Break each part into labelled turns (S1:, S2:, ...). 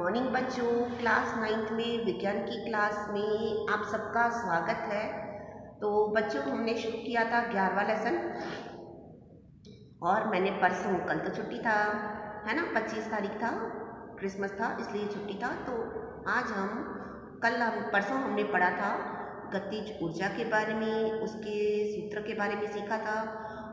S1: Morning बच्चों, class 9th में विज्ञान की क्लास में आप सबका स्वागत है। तो बच्चों, हमने शुरू किया था 11वां लेसन और मैंने परसों, कल तो छुट्टी था है ना, 25 तारीख था, क्रिसमस था इसलिए छुट्टी था। तो आज परसों हमने पढ़ा था गतिज ऊर्जा के बारे में, उसके सूत्र के बारे में सीखा था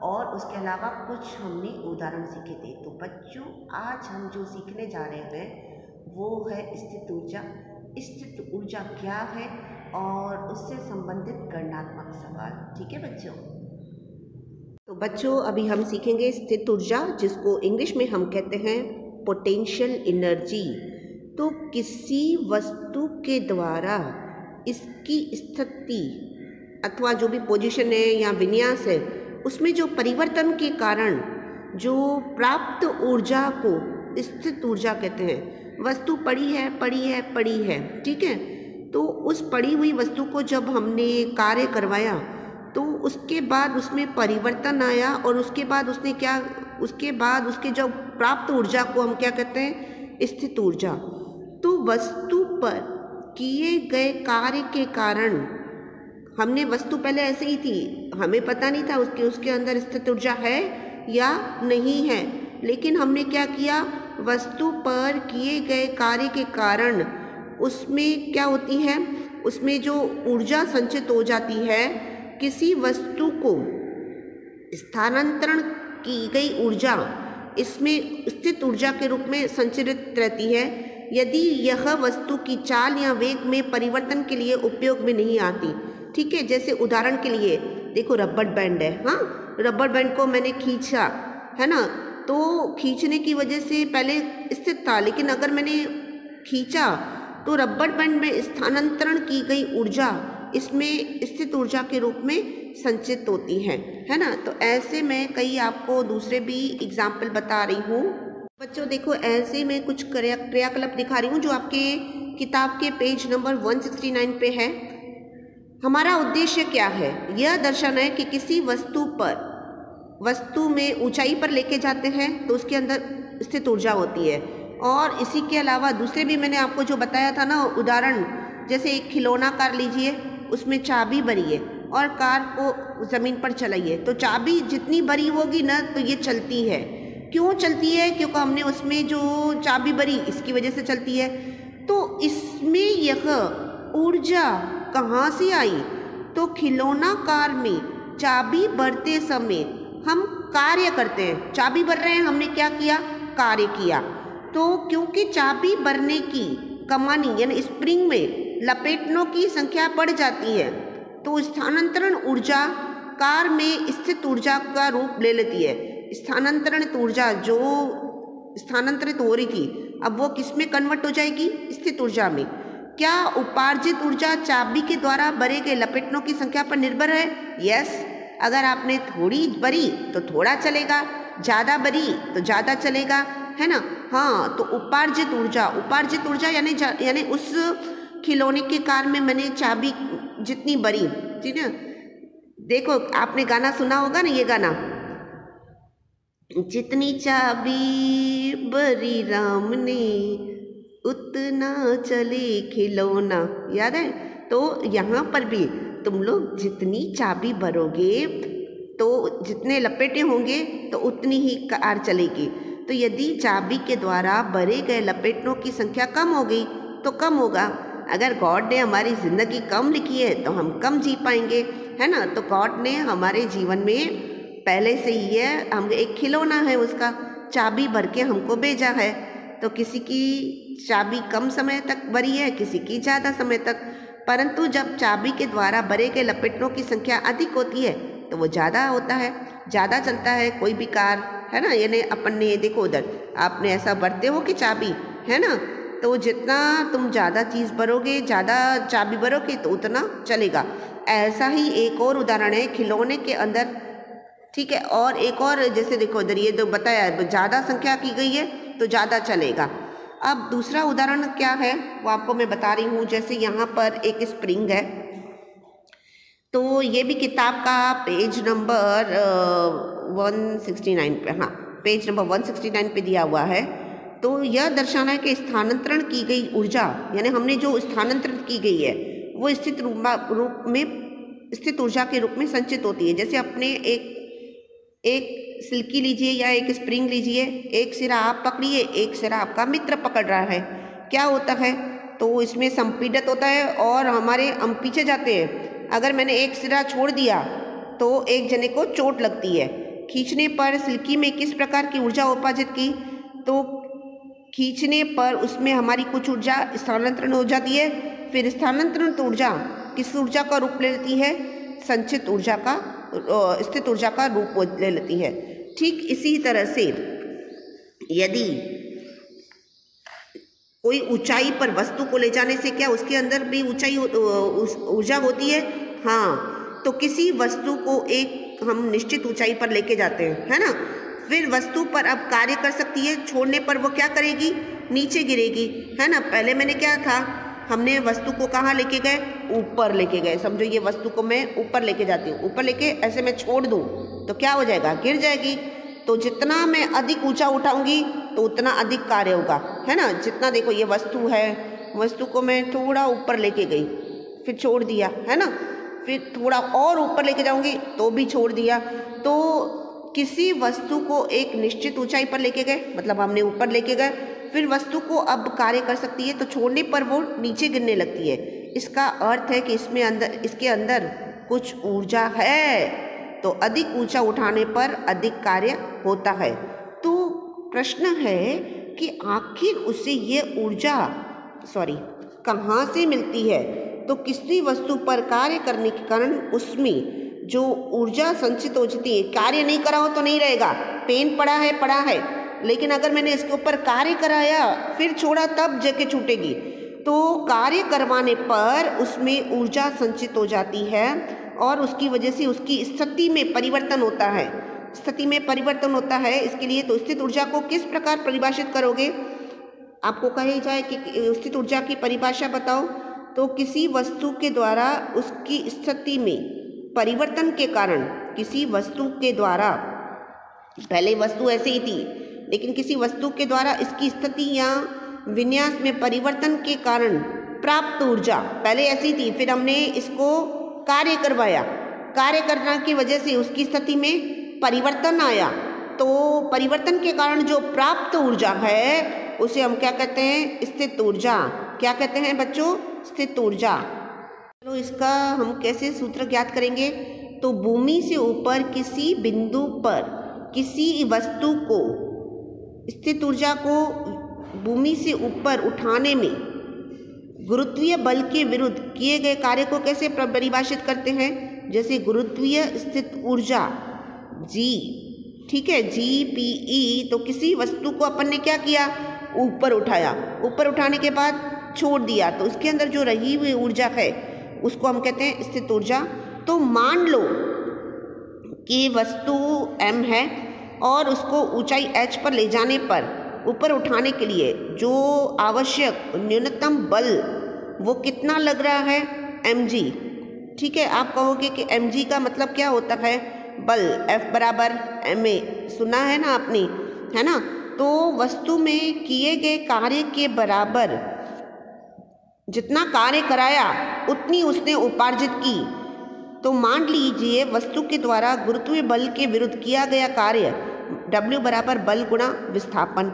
S1: और उसके अलावा कुछ हमने उदाहरण सीखे थे। तो बच्चों, आज हम जो सीखने जा रहे हैं वो है स्थित ऊर्जा। स्थित ऊर्जा क्या है और उससे संबंधित गणनात्मक सवाल। ठीक है बच्चों? तो बच्चों, अभी हम सीखेंगे स्थित ऊर्जा, जिसको इंग्लिश में हम कहते हैं पोटेंशियल एनर्जी। तो किसी वस्तु के द्वारा इसकी स्थिति अथवा जो भी पोजीशन है या विन्यास है, उसमें जो परिवर्तन के कारण जो प्राप्त ऊर्जा को स्थित ऊर्जा कहते हैं। वस्तु पड़ी है, ठीक है। तो उस पड़ी हुई वस्तु को जब हमने कार्य करवाया तो उसके बाद उसमें परिवर्तन आया और उसके बाद उसके जो प्राप्त ऊर्जा को हम क्या कहते हैं? स्थित ऊर्जा। तो वस्तु पर किए गए कार्य के कारण, हमने वस्तु पहले ऐसे ही थी, हमें पता नहीं था उसके अंदर स्थित ऊर्जा है या नहीं है, लेकिन हमने क्या किया, वस्तु पर किए गए कार्य के कारण उसमें क्या होती है, उसमें जो ऊर्जा संचित हो जाती है, किसी वस्तु को स्थानांतरण की गई ऊर्जा इसमें स्थित ऊर्जा के रूप में संचरित रहती है, यदि यह वस्तु की चाल या वेग में परिवर्तन के लिए उपयोग में नहीं आती। ठीक है, जैसे उदाहरण के लिए देखो, रबड़ बैंड है, हाँ, रबड़ बैंड को मैंने खींचा है ना, तो खींचने की वजह से पहले स्थित था, लेकिन अगर मैंने खींचा तो रबड़ बैंड में स्थानांतरण की गई ऊर्जा इसमें स्थित ऊर्जा के रूप में संचित होती है ना। तो ऐसे मैं कई आपको दूसरे भी एग्जाम्पल बता रही हूँ। बच्चों देखो, ऐसे मैं कुछ क्रियाकलाप दिखा रही हूँ जो आपके किताब के पेज नंबर 169 पे है। हमारा उद्देश्य क्या है? यह दर्शाना है कि किसी वस्तु में ऊंचाई पर लेके जाते हैं तो उसके अंदर स्थित ऊर्जा होती है। और इसी के अलावा दूसरे भी मैंने आपको जो बताया था ना उदाहरण, जैसे एक खिलौना कार लीजिए, उसमें चाबी भरी है और कार को ज़मीन पर चलाइए, तो चाबी जितनी भरी होगी ना तो ये चलती है। क्यों चलती है? क्योंकि हमने उसमें जो चाबी भरी, इसकी वजह से चलती है। तो इसमें यह ऊर्जा कहाँ से आई? तो खिलौना कार में चाबी भरते समय हम कार्य करते हैं, चाबी भर रहे हैं, हमने क्या किया? कार्य किया। तो क्योंकि चाबी भरने की कमानी यानी स्प्रिंग में लपेटों की संख्या बढ़ जाती है, तो स्थानांतरण ऊर्जा कार में स्थित ऊर्जा का रूप ले लेती है। स्थानांतरण ऊर्जा जो स्थानांतरित हो रही थी, अब वो किस में कन्वर्ट हो जाएगी? स्थित ऊर्जा में। क्या उपार्जित ऊर्जा चाबी के द्वारा भरे गए लपेटों की संख्या पर निर्भर है? यस। अगर आपने थोड़ी भरी तो थोड़ा चलेगा, ज़्यादा भरी तो ज़्यादा चलेगा, है ना। हाँ, तो उपार्जित ऊर्जा यानी उस खिलौने के कार में मैंने चाबी जितनी भरी, ठीक है। देखो, आपने गाना सुना होगा ना, ये गाना, जितनी चाबी भरी राम ने उतना चले खिलौना, याद है? तो यहाँ पर भी तुम लोग जितनी चाबी भरोगे तो जितने लपेटे होंगे तो उतनी ही कार चलेगी। तो यदि चाबी के द्वारा भरे गए लपेटों की संख्या कम हो गई तो कम होगा। अगर गॉड ने हमारी ज़िंदगी कम लिखी है तो हम कम जी पाएंगे, है ना। तो गॉड ने हमारे जीवन में पहले से ही है, हम एक खिलौना है, उसका चाबी भर के हमको भेजा है। तो किसी की चाबी कम समय तक भरी है, किसी की ज़्यादा समय तक, परंतु जब चाबी के द्वारा भरे गए लपेटों की संख्या अधिक होती है तो वो ज़्यादा होता है, ज़्यादा चलता है कोई भी कार, है ना। यानी अपन ने देखो, उधर आपने ऐसा भरते हो कि चाबी, है ना, तो जितना तुम ज़्यादा चीज़ भरोगे, ज़्यादा चाबी भरोगे तो उतना चलेगा। ऐसा ही एक और उदाहरण है खिलौने के अंदर, ठीक है। और एक और, जैसे देखो इधर ये तो बताया, ज़्यादा संख्या की गई है तो ज़्यादा चलेगा। अब दूसरा उदाहरण क्या है वो आपको मैं बता रही हूँ। जैसे यहाँ पर एक स्प्रिंग है, तो ये भी किताब का पेज नंबर 169 पे, हाँ, पेज नंबर 169 पे दिया हुआ है। तो यह दर्शाना है कि स्थानांतरण की गई ऊर्जा, यानी हमने जो स्थानांतरित की गई है वो स्थित रूप में स्थित ऊर्जा के रूप में संचित होती है। जैसे अपने एक सिल्की लीजिए या एक स्प्रिंग लीजिए, एक सिरा आप पकड़िए, एक सिरा आपका मित्र पकड़ रहा है, क्या होता है, तो इसमें संपीड़ित होता है और हम पीछे जाते हैं। अगर मैंने एक सिरा छोड़ दिया तो एक जने को चोट लगती है। खींचने पर सिल्की में किस प्रकार की ऊर्जा उपार्जित की, तो खींचने पर उसमें हमारी कुछ ऊर्जा स्थानांतरण हो जाती है। फिर स्थानांतरण ऊर्जा किस ऊर्जा का रूप ले लेती है, संचित ऊर्जा का, स्थित ऊर्जा का रूप ले लेती है। ठीक इसी तरह से यदि कोई ऊंचाई पर वस्तु को ले जाने से क्या उसके अंदर भी ऊर्जा होती है, हाँ, तो किसी वस्तु को एक हम निश्चित ऊंचाई पर लेके जाते हैं, है ना, फिर वस्तु पर अब कार्य कर सकती है, छोड़ने पर वो क्या करेगी, नीचे गिरेगी, है ना। पहले मैंने क्या था, हमने वस्तु को कहाँ लेके गए, ऊपर लेके गए। समझो ये वस्तु को मैं ऊपर लेके जाती हूँ, ऊपर लेके ऐसे मैं छोड़ दूँ तो क्या हो जाएगा, गिर जाएगी। तो जितना मैं अधिक ऊंचा उठाऊंगी तो उतना अधिक कार्य होगा, है ना। जितना देखो ये वस्तु है, वस्तु को मैं थोड़ा ऊपर लेके गई, फिर छोड़ दिया, है ना, फिर थोड़ा और ऊपर लेके जाऊंगी तो भी छोड़ दिया। तो किसी वस्तु को एक निश्चित ऊंचाई पर लेके गए, मतलब हमने ऊपर लेके गए, फिर वस्तु को अब कार्य कर सकती है, तो छोड़ने पर वो नीचे गिरने लगती है। इसका अर्थ है कि इसके अंदर कुछ ऊर्जा है, तो अधिक ऊंचा उठाने पर अधिक कार्य होता है। तो प्रश्न है कि आखिर उसे ये ऊर्जा कहाँ से मिलती है, तो किसी वस्तु पर कार्य करने के कारण उसमें जो ऊर्जा संचित हो जाती है, कार्य नहीं करा हो तो नहीं रहेगा, पेन पड़ा है, लेकिन अगर मैंने इसके ऊपर कार्य कराया फिर छोड़ा तब जाके छूटेगी। तो कार्य करवाने पर उसमें ऊर्जा संचित हो जाती है और उसकी वजह से उसकी स्थिति में परिवर्तन होता है। इसके लिए तो स्थित ऊर्जा को किस प्रकार परिभाषित करोगे, आपको कहे जाए कि स्थित ऊर्जा की परिभाषा बताओ, तो किसी वस्तु के द्वारा उसकी स्थिति में परिवर्तन के कारण, किसी वस्तु के द्वारा, पहले वस्तु ऐसे ही थी लेकिन किसी वस्तु के द्वारा इसकी स्थिति या विन्यास में परिवर्तन के कारण प्राप्त ऊर्जा, पहले ऐसी थी, फिर हमने इसको कार्य करवाया, कार्य करने की वजह से उसकी स्थिति में परिवर्तन आया, तो परिवर्तन के कारण जो प्राप्त ऊर्जा है उसे हम क्या कहते हैं, स्थित ऊर्जा। क्या कहते हैं बच्चों, स्थित ऊर्जा। चलो इसका हम कैसे सूत्र ज्ञात करेंगे, तो भूमि से ऊपर किसी बिंदु पर किसी वस्तु को, स्थित ऊर्जा को भूमि से ऊपर उठाने में गुरुत्वीय बल के विरुद्ध किए गए कार्य को कैसे परिभाषित करते हैं, जैसे गुरुत्वीय स्थित ऊर्जा G, ठीक है, GPE। तो किसी वस्तु को अपन ने क्या किया, ऊपर उठाया, ऊपर उठाने के बाद छोड़ दिया, तो उसके अंदर जो रही हुई ऊर्जा है उसको हम कहते हैं स्थित ऊर्जा। तो मान लो कि वस्तु M है और उसको ऊंचाई h पर ले जाने पर, ऊपर उठाने के लिए जो आवश्यक न्यूनतम बल वो कितना लग रहा है, mg, ठीक है। आप कहोगे कि mg का मतलब क्या होता है, बल, F बराबर ma, सुना है ना आपने, है ना। तो वस्तु में किए गए कार्य के बराबर जितना कार्य कराया उतनी उसने उपार्जित की। तो मान लीजिए वस्तु के द्वारा गुरुत्वीय बल के विरुद्ध किया गया कार्य W बराबर बल गुणा विस्थापन,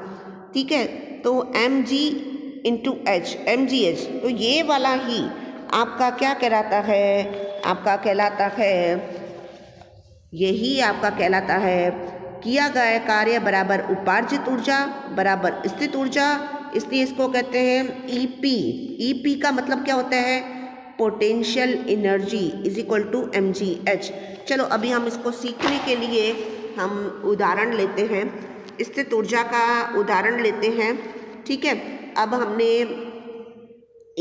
S1: ठीक है। तो mg इंटू h, mgh, तो ये वाला ही आपका क्या कहलाता है, आपका कहलाता है, यही आपका कहलाता है किया गया कार्य बराबर उपार्जित ऊर्जा बराबर स्थित ऊर्जा, इसलिए इसको कहते हैं EP। EP का मतलब क्या होता है, potential energy is equal to mgh। चलो अभी हम इसको सीखने के लिए हम उदाहरण लेते हैं, स्थित ऊर्जा का उदाहरण लेते हैं, ठीक है। अब हमने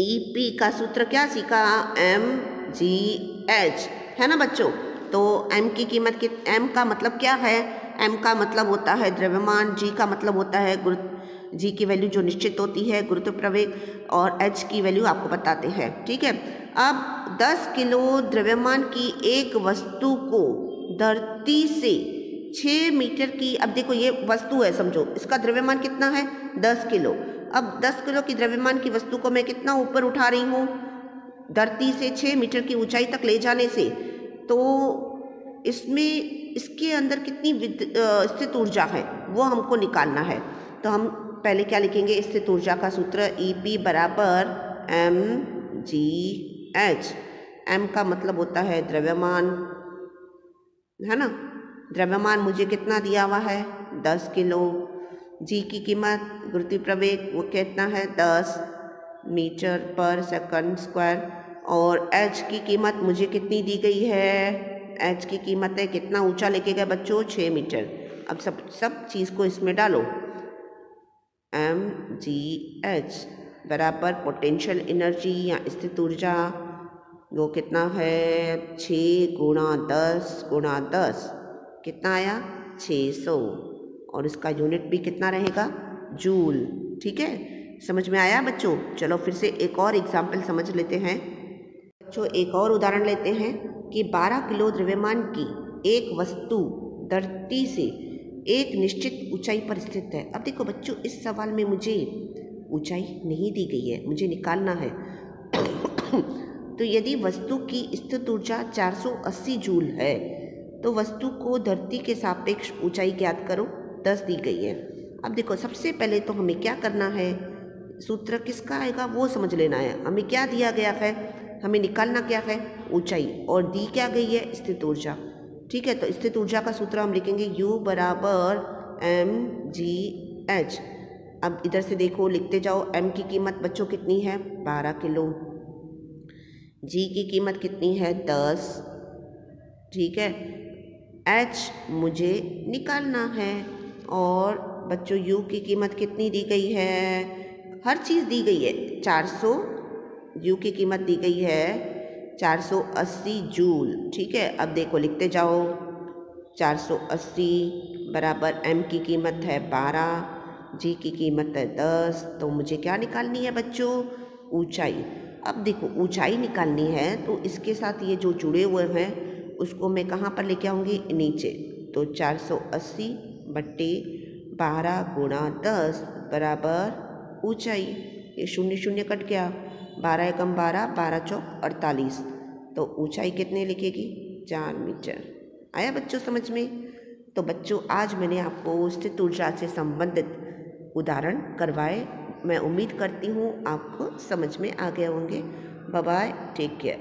S1: EP का सूत्र क्या सीखा, mgh, है ना बच्चों। तो m की कीमत m का मतलब क्या है, m का मतलब होता है द्रव्यमान, g का मतलब होता है g की वैल्यू जो निश्चित होती है गुरुत्व प्रवेग, और h की वैल्यू आपको बताते हैं, ठीक है। अब 10 किलो द्रव्यमान की एक वस्तु को धरती से 6 मीटर की, अब देखो ये वस्तु है, समझो इसका द्रव्यमान कितना है 10 किलो। अब 10 किलो की द्रव्यमान की वस्तु को मैं कितना ऊपर उठा रही हूँ, धरती से 6 मीटर की ऊंचाई तक ले जाने से, तो इसके अंदर कितनी स्थित ऊर्जा है वो हमको निकालना है। तो हम पहले क्या लिखेंगे, स्थित ऊर्जा का सूत्र EP बराबर mgh। m का मतलब होता है द्रव्यमान, है ना। द्रव्यमान मुझे कितना दिया हुआ है, 10 किलो। g की कीमत गुरुत्वीय प्रवेग वो कितना है, 10 मीटर पर सेकंड स्क्वायर। और h की कीमत मुझे कितनी दी गई है, h की कीमत है कितना ऊंचा लेके गए बच्चों, 6 मीटर। अब सब चीज़ को इसमें डालो, mgh बराबर पोटेंशियल एनर्जी या स्थित ऊर्जा वो कितना है, 6 गुणा 10 कितना आया, 600। और इसका यूनिट भी कितना रहेगा, जूल। ठीक है, समझ में आया बच्चों। चलो फिर से एक और एग्जाम्पल समझ लेते हैं बच्चों। एक और उदाहरण लेते हैं कि 12 किलो द्रव्यमान की एक वस्तु धरती से एक निश्चित ऊंचाई पर स्थित है। अब देखो बच्चों, इस सवाल में मुझे ऊंचाई नहीं दी गई है, मुझे निकालना है। तो यदि वस्तु की स्थित ऊर्जा 480 जूल है तो वस्तु को धरती के सापेक्ष ऊंचाई ज्ञात करो, 10 दी गई है। अब देखो सबसे पहले तो हमें क्या करना है, सूत्र किसका आएगा वो समझ लेना है। हमें क्या दिया गया है, हमें निकालना क्या है, ऊंचाई, और दी क्या गई है, स्थित ऊर्जा। ठीक है, तो स्थित ऊर्जा का सूत्र हम लिखेंगे U बराबर mgh। अब इधर से देखो लिखते जाओ, m की कीमत बच्चों कितनी है, 12 किलो। g की कीमत कितनी है, 10। ठीक है, h मुझे निकालना है। और बच्चों U की कीमत कितनी दी गई है, हर चीज़ दी गई है, 400। U की कीमत दी गई है 480 जूल। ठीक है, अब देखो लिखते जाओ, 480 बराबर m की कीमत है 12, g की कीमत है 10। तो मुझे क्या निकालनी है बच्चों, ऊंचाई। अब देखो ऊंचाई निकालनी है तो इसके साथ ये जो जुड़े हुए हैं उसको मैं कहाँ पर लेके आऊँगी, नीचे। तो 480 बट्टे 12 गुणा 10 बराबर ऊंचाई। ये शून्य शून्य कट गया, 12 एकम 12, 12 चौक 48। तो ऊंचाई कितने लिखेगी, 4 मीटर। आया बच्चों समझ में। तो बच्चों आज मैंने आपको स्थित ऊर्जा से संबंधित उदाहरण करवाए। मैं उम्मीद करती हूँ आपको समझ में आ गए होंगे। Bye bye, take care.